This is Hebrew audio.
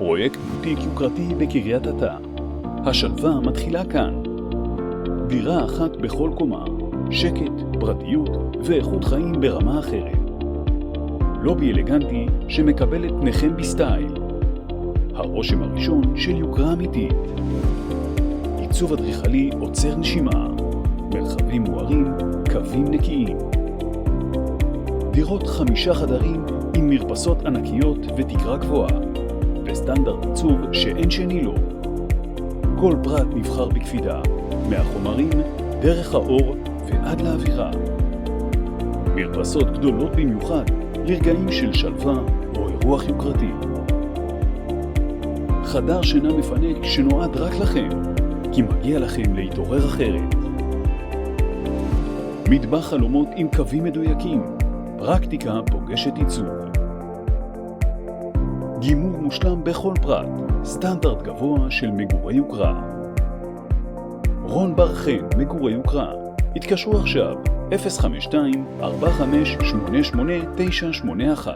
פרויקט בוטיק יוקרתי בקריית אתא. השלווה מתחילה כאן. דירה אחת בכל קומה, שקט, פרטיות ואיכות חיים ברמה אחרת. לובי אלגנטי שמקבל את פניכם בסטייל. הרושם הראשון של יוקרה אמיתית. עיצוב אדריכלי עוצר נשימה. מרחבים מוארים, קווים נקיים. דירות 5 חדרים עם מרפסות ענקיות ותקרה גבוהה, וסטנדרט עיצוב שאין שני לו. כל פרט נבחר בקפידה, מהחומרים, דרך האור ועד לאווירה. מרפסות גדולות במיוחד לרגעים של שלווה או אירוח יוקרתי. חדר שינה מפנק שנועד רק לכם, כי מגיע לכם להתעורר אחרת. מטבח חלומות עם קווים מדויקים, פרקטיקה פוגשת עיצוב. גימור מושלם בכל פרט, סטנדרט גבוה של מגורי יוקרה. רון בר חן, מגורי יוקרה. התקשרו עכשיו 052-4588-981.